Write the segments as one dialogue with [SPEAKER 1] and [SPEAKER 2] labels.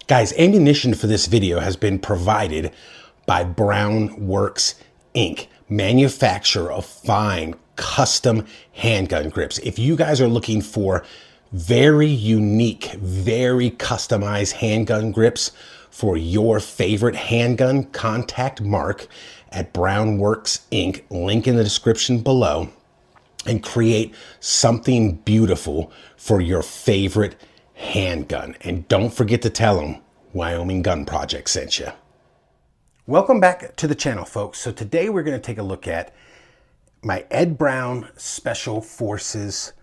[SPEAKER 1] Guys, ammunition for this video has been provided by Browne Works Inc., manufacturer of fine custom handgun grips. If you guys are looking for very unique, very customized handgun grips for your favorite handgun, contact Mark at Browne Works Inc., link in the description below, and create something beautiful for your favorite handgun. And don't forget to tell them Wyoming Gun Project sent you. Welcome back to the channel, folks. So today we're going to take a look at my Ed Browne Special Forces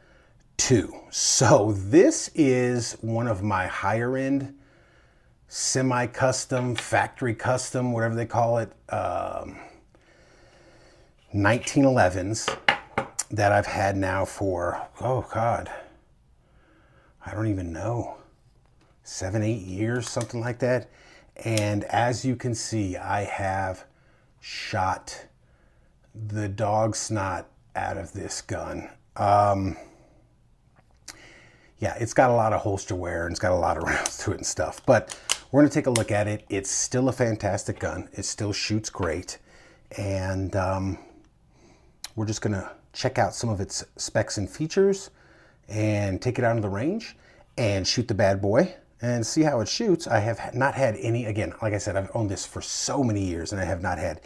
[SPEAKER 1] 2. So this is one of my higher end semi-custom, factory custom, whatever they call it, 1911s that I've had now for, oh God, I don't even know, 7-8 years, something like that. And as you can see, I have shot the dog snot out of this gun. Yeah, it's got a lot of holster wear and it's got a lot of rounds to it and stuff, but we're going to take a look at it. It's still a fantastic gun. It still shoots great. And we're just going to check out some of its specs and features and take it out of the range and shoot the bad boy and see how it shoots. I have not had any, again, like I said, I've owned this for so many years and I have not had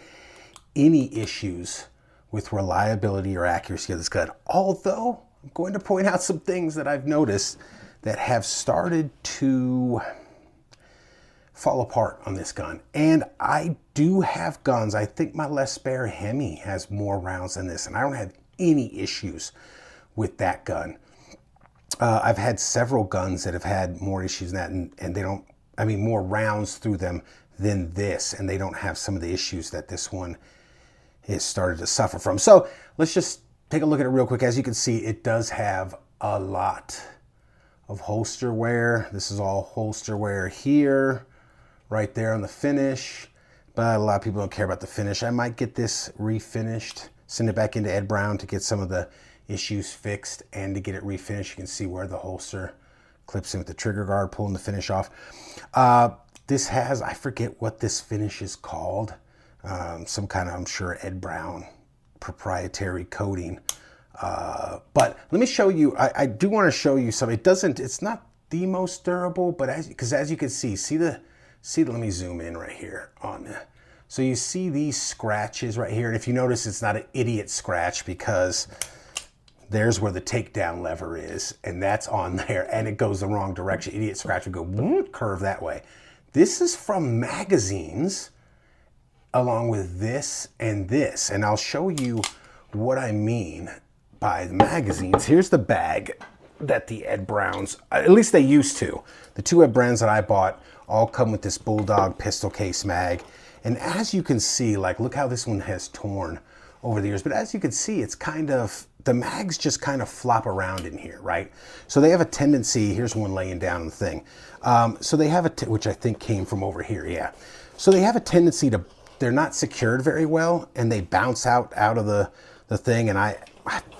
[SPEAKER 1] any issues with reliability or accuracy of this gun. Although I'm going to point out some things that I've noticed that have started to fall apart on this gun. And I do have guns. I think my Les Baer Hemi has more rounds than this, and I don't have any issues with that gun. I've had several guns that have had more issues than that, and they don't, I mean, more rounds through them than this, and they don't have some of the issues that this one has started to suffer from. So let's just take a look at it real quick. As you can see, it does have a lot of holster wear. This is all holster wear here, right there on the finish, but a lot of people don't care about the finish. I might get this refinished, send it back into Ed Browne to get some of the issues fixed and to get it refinished. You can see where the holster clips in with the trigger guard, pulling the finish off. This has, I forget what this finish is called, some kind of, I'm sure, Ed Browne proprietary coating. But let me show you, I do want to show you some. It's not the most durable, but as you can see let me zoom in right here on the, so you see these scratches right here. And if you notice, it's not an idiot scratch because there's where the takedown lever is, and that's on there, and it goes the wrong direction. Idiot scratch would go curve that way. This is from magazines, along with this, and I'll show you what I mean by the magazines. Here's the bag that the Ed Brownes, at least they used to. The two Ed Brownes that I bought all come with this Bulldog pistol case mag. And as you can see, like, look how this one has torn over the years. But as you can see, it's kind of, the mags just kind of flop around in here, right? So they have a tendency, here's one laying down on the thing. So they have which I think came from over here, yeah. So they have a tendency to, they're not secured very well, and they bounce out of the thing. And I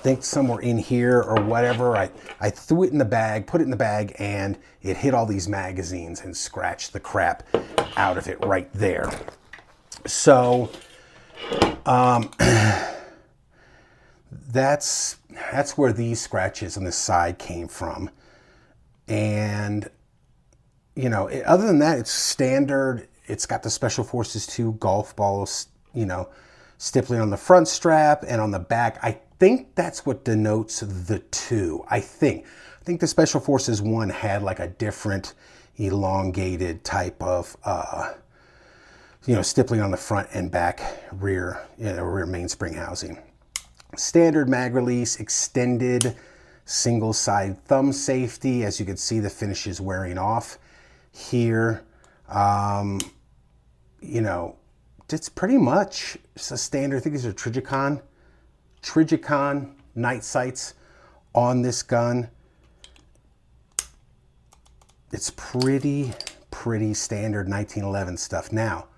[SPEAKER 1] think somewhere in here or whatever, I threw it in the bag, put it in the bag, and it hit all these magazines and scratched the crap out of it right there. So that's where these scratches on this side came from. And, you know, other than that, it's standard. It's got the Special Forces 2 golf balls, you know, stippling on the front strap and on the back. I think that's what denotes the 2. I think the Special Forces 1 had like a different elongated type of, you know, stippling on the front and back rear, you know, rear mainspring housing. Standard mag release, extended single side thumb safety. As you can see, the finish is wearing off here. You know, it's pretty much just a standard. I think these are Trijicon night sights on this gun. It's pretty standard 1911 stuff. Now,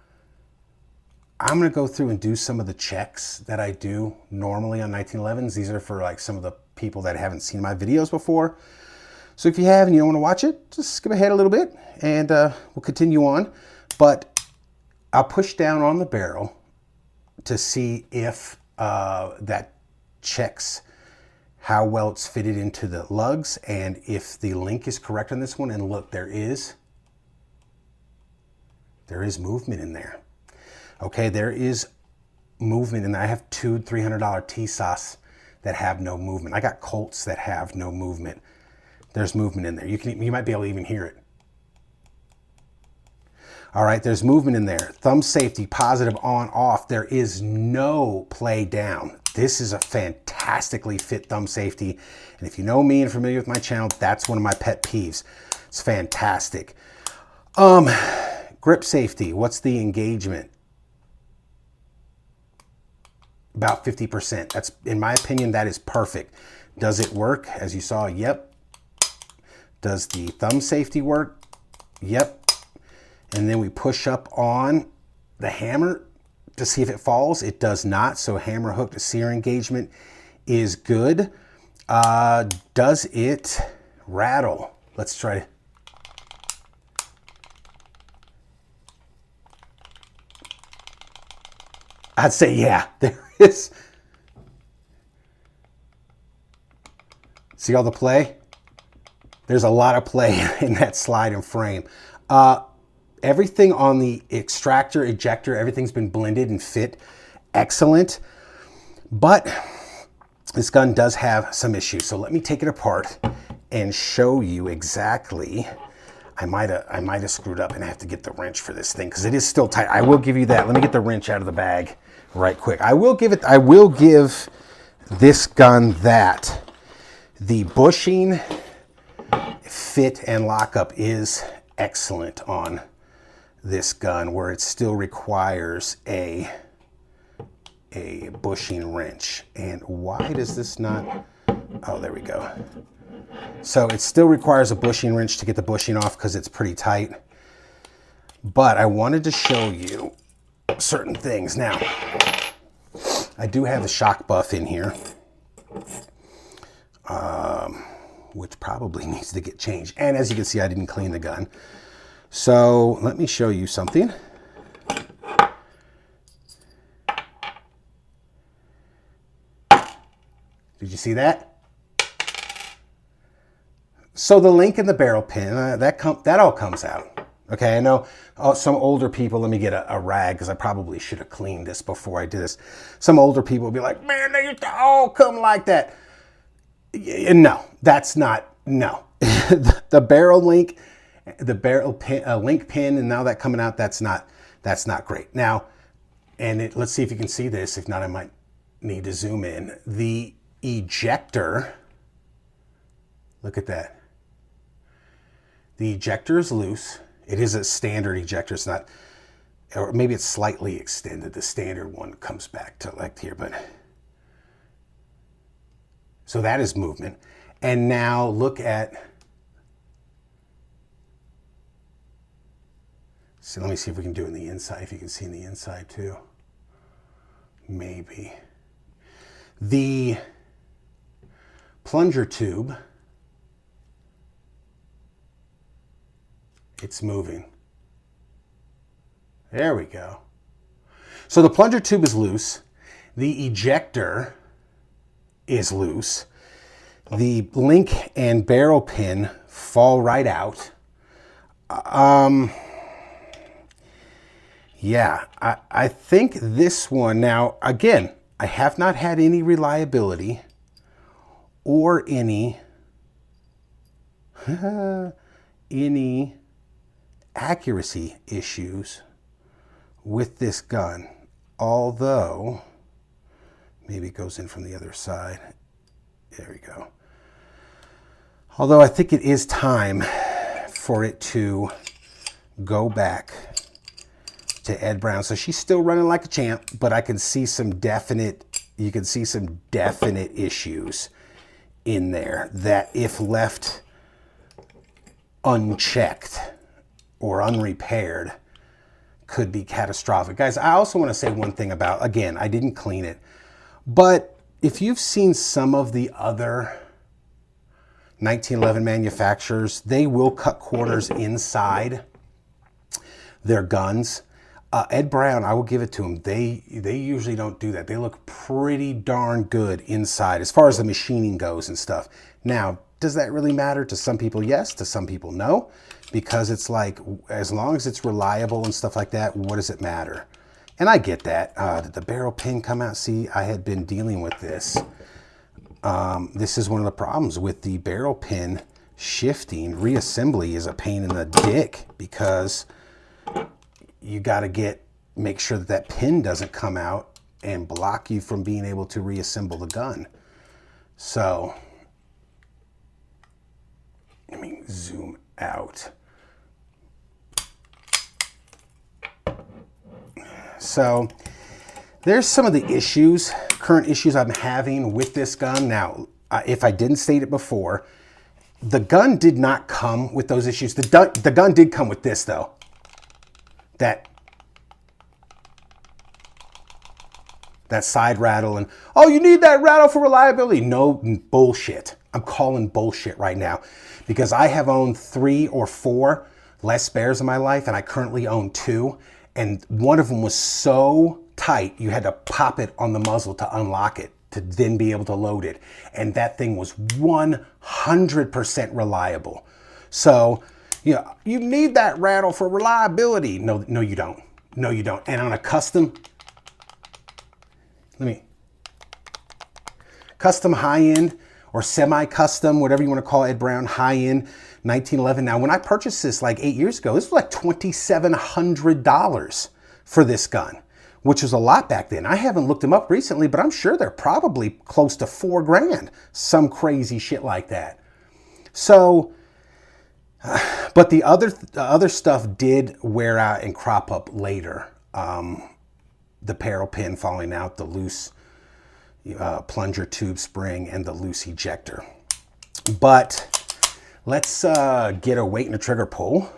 [SPEAKER 1] I'm going to go through and do some of the checks that I do normally on 1911s. These are for like some of the people that haven't seen my videos before. So if you have and you don't want to watch it, just skip ahead a little bit and we'll continue on. But I'll push down on the barrel to see if that checks how well it's fitted into the lugs and if the link is correct on this one. And look, there is movement in there. Okay, there is movement, and I have two $300 T-Sauce that have no movement. I got Colts that have no movement. There's movement in there. You might be able to even hear it. All right, there's movement in there. Thumb safety, positive, on, off. There is no play down. This is a fantastically fit thumb safety. And if you know me and familiar with my channel, that's one of my pet peeves. It's fantastic. Grip safety, what's the engagement? About 50%. That's, in my opinion, that is perfect. Does it work? As you saw, yep. Does the thumb safety work? Yep. And then we push up on the hammer to see if it falls. It does not. So hammer hook to sear engagement is good. Does it rattle? Let's try. I'd say, yeah, there is. See all the play? There's a lot of play in that slide and frame. Everything on the extractor, ejector, everything's been blended and fit excellent. But this gun does have some issues. So let me take it apart and show you exactly. I might have screwed up and I have to get the wrench for this thing because it is still tight. I will give you that. Let me get the wrench out of the bag right quick. I will give this gun that. The bushing, fit, and lockup is excellent on this gun, where it still requires a bushing wrench. And why does this not? Oh, there we go. So it still requires a bushing wrench to get the bushing off because it's pretty tight. But I wanted to show you certain things. Now, I do have the shock buff in here, which probably needs to get changed. And as you can see, I didn't clean the gun. So let me show you something. Did you see that? So the link in the barrel pin, that all comes out. Okay, I know some older people, let me get a rag because I probably should have cleaned this before I did this. Some older people will be like, man, they used to all come like that. No, that's not, no. The barrel link, the barrel pin, link pin, and now that coming out, that's not great. Now, and let's see if you can see this. If not, I might need to zoom in. The ejector, look at that. The ejector is loose. It is a standard ejector. It's not, or maybe it's slightly extended. The standard one comes back to like here, but so that is movement. And now look at, so let me see if we can do it in the inside, if you can see in the inside too. Maybe. The plunger tube, it's moving. There we go. So the plunger tube is loose. The ejector is loose. The link and barrel pin fall right out. Yeah, I think this one, now again, I have not had any reliability or any accuracy issues with this gun, although maybe it goes in from the other side. There we go. Although I think it is time for it to go back to Ed Browne. So she's still running like a champ, but I can see some definite, you can see some definite issues in there that if left unchecked or unrepaired could be catastrophic. Guys, I also want to say one thing about, again, I didn't clean it, but if you've seen some of the other 1911 manufacturers, they will cut corners inside their guns. Ed Browne, I will give it to him. They usually don't do that. They look pretty darn good inside as far as the machining goes and stuff. Now, does that really matter? To some people, yes. To some people, no. Because it's like, as long as it's reliable and stuff like that, what does it matter? And I get that. Did the barrel pin come out? See, I had been dealing with this. This is one of the problems with the barrel pin shifting. Reassembly is a pain in the dick because you got to make sure that that pin doesn't come out and block you from being able to reassemble the gun. So let me zoom out. So there's some of the issues, current issues I'm having with this gun. Now, if I didn't state it before, the gun did not come with those issues. The gun did come with this, though. That side rattle and, oh, you need that rattle for reliability. No, bullshit. I'm calling bullshit right now because I have owned 3 or 4 Les Spares in my life, and I currently own 2. And one of them was so tight, you had to pop it on the muzzle to unlock it, to then be able to load it. And that thing was 100% reliable. So, you know, you need that rattle for reliability. No, you don't. No, you don't. And on a custom, custom high-end or semi-custom, whatever you want to call it, Ed Browne, high-end 1911. Now, when I purchased this like 8 years ago, this was like $2,700 for this gun, which was a lot back then. I haven't looked them up recently, but I'm sure they're probably close to $4 grand, some crazy shit like that. So, but the other stuff did wear out and crop up later. The barrel pin falling out, the loose plunger tube spring, and the loose ejector. But let's get a weight and a trigger pull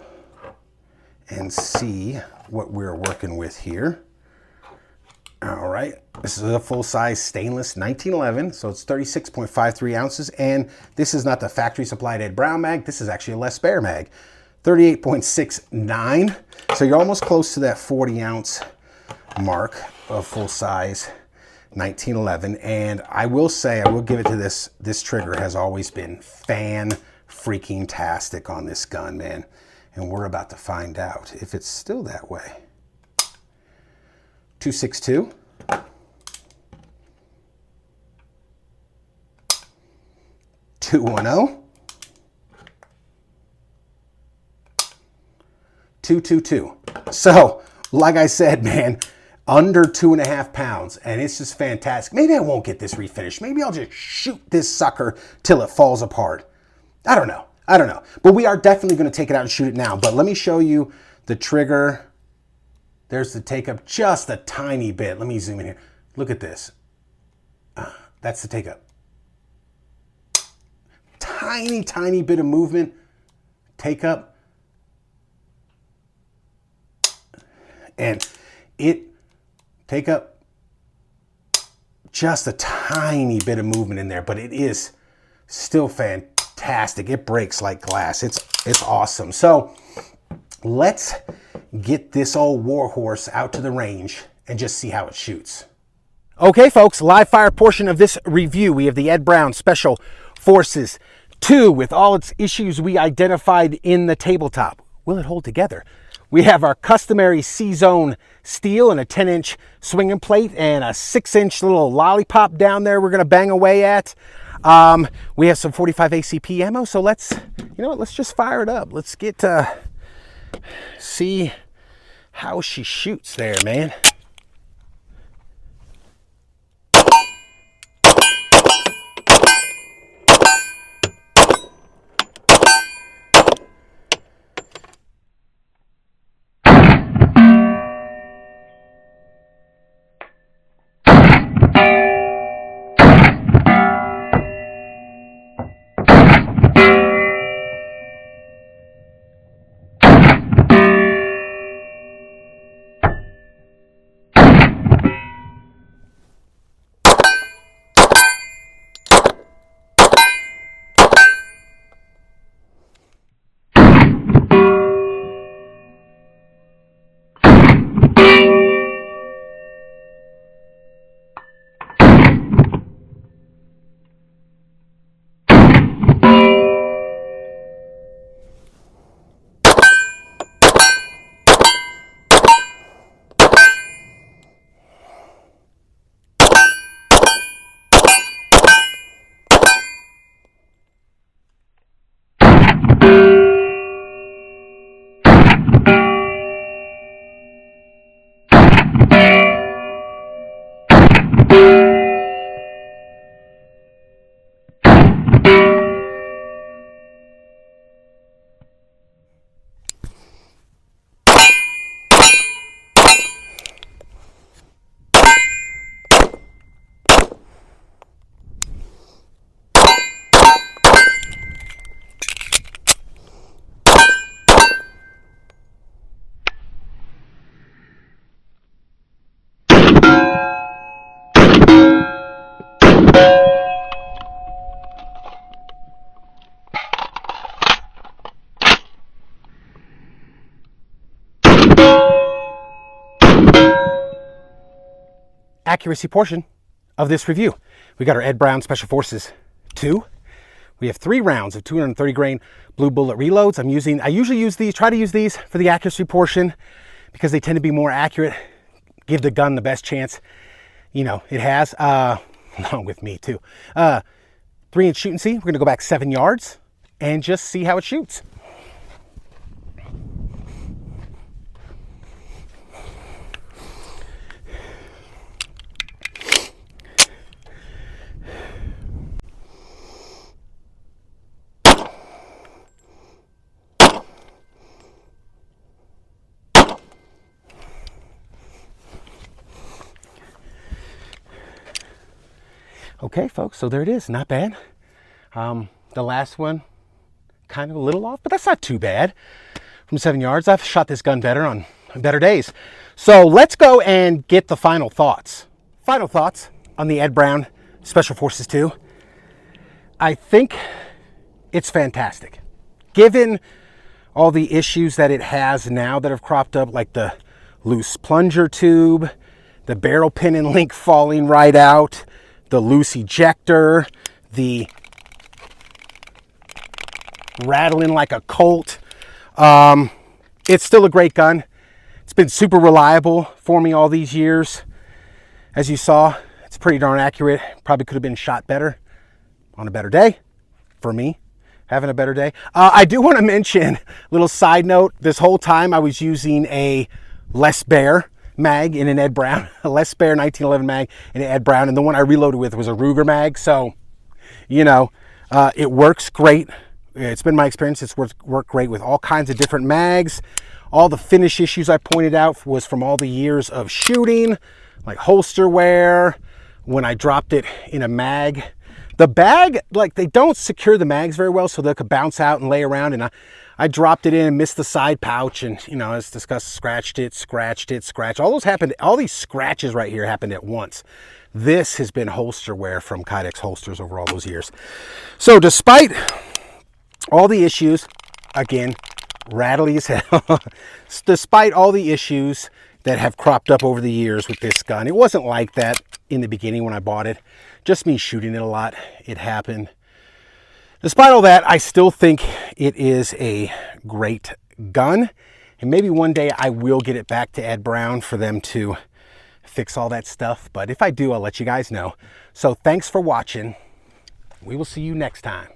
[SPEAKER 1] and see what we're working with here. All right, this is a full-size stainless 1911, so it's 36.53 ounces, and this is not the factory supplied Ed Browne mag. This is actually a Les Spare mag, 38.69. So you're almost close to that 40-ounce mark of full-size 1911. And I will say, I will give it to this trigger has always been fan-freaking-tastic on this gun, man. And we're about to find out if it's still that way. 262. 210. 222. So, like I said, man, under 2.5 pounds, and it's just fantastic. Maybe I won't get this refinished. Maybe I'll just shoot this sucker till it falls apart. I don't know. But we are definitely going to take it out and shoot it now. But let me show you the trigger. There's the take up just a tiny bit. Let me zoom in here. Look at this. That's the take up. Tiny, tiny bit of movement. Take up. And it take up just a tiny bit of movement in there, but it is still fantastic. It breaks like glass. It's awesome. So let's get this old warhorse out to the range and just see how it shoots. Okay, folks, live fire portion of this review. We have the Ed Browne Special Forces 2 with all its issues we identified in the tabletop. Will it hold together? We have our customary C-zone steel and a 10-inch swinging plate and a 6-inch little lollipop down there we're going to bang away at. We have some 45 ACP ammo, so let's just fire it up. Let's get see how she shoots there, man. accuracy portion of this review. We got our Ed Browne Special Forces 2. We have 3 rounds of 230 grain blue bullet reloads. I usually use these, try to use these for the accuracy portion because they tend to be more accurate, give the gun the best chance, you know, it has, along with me too. 3-inch shoot and see. We're gonna go back 7 yards and just see how it shoots. Okay, folks, so there it is. Not bad. The last one, kind of a little off, but that's not too bad. From 7 yards, I've shot this gun better on better days. So let's go and get the final thoughts. Final thoughts on the Ed Browne Special Forces 2. I think it's fantastic. Given all the issues that it has now that have cropped up, like the loose plunger tube, the barrel pin and link falling right out, the loose ejector, the rattling like a Colt. It's still a great gun. It's been super reliable for me all these years. As you saw, it's pretty darn accurate. Probably could have been shot better on a better day for me, having a better day. I do want to mention, little side note, this whole time I was using a Les Baer mag in an Ed Browne, a Les Baer 1911 mag in an Ed Browne, and the one I reloaded with was a Ruger mag. So, you know, it works great. It's been my experience. It's worked great with all kinds of different mags. All the finish issues I pointed out was from all the years of shooting, like holster wear, when I dropped it in a mag. The bag, like, they don't secure the mags very well, so they could bounce out and lay around, and I dropped it in and missed the side pouch, and, you know, as discussed, scratched it. All those happened, all these scratches right here happened at once. This has been holster wear from Kydex holsters over all those years. So despite all the issues, again, rattly as hell, despite all the issues that have cropped up over the years with this gun, it wasn't like that in the beginning when I bought it. Just me shooting it a lot, it happened. Despite all that, I still think it is a great gun. And maybe one day I will get it back to Ed Browne for them to fix all that stuff. But if I do, I'll let you guys know. So thanks for watching. We will see you next time.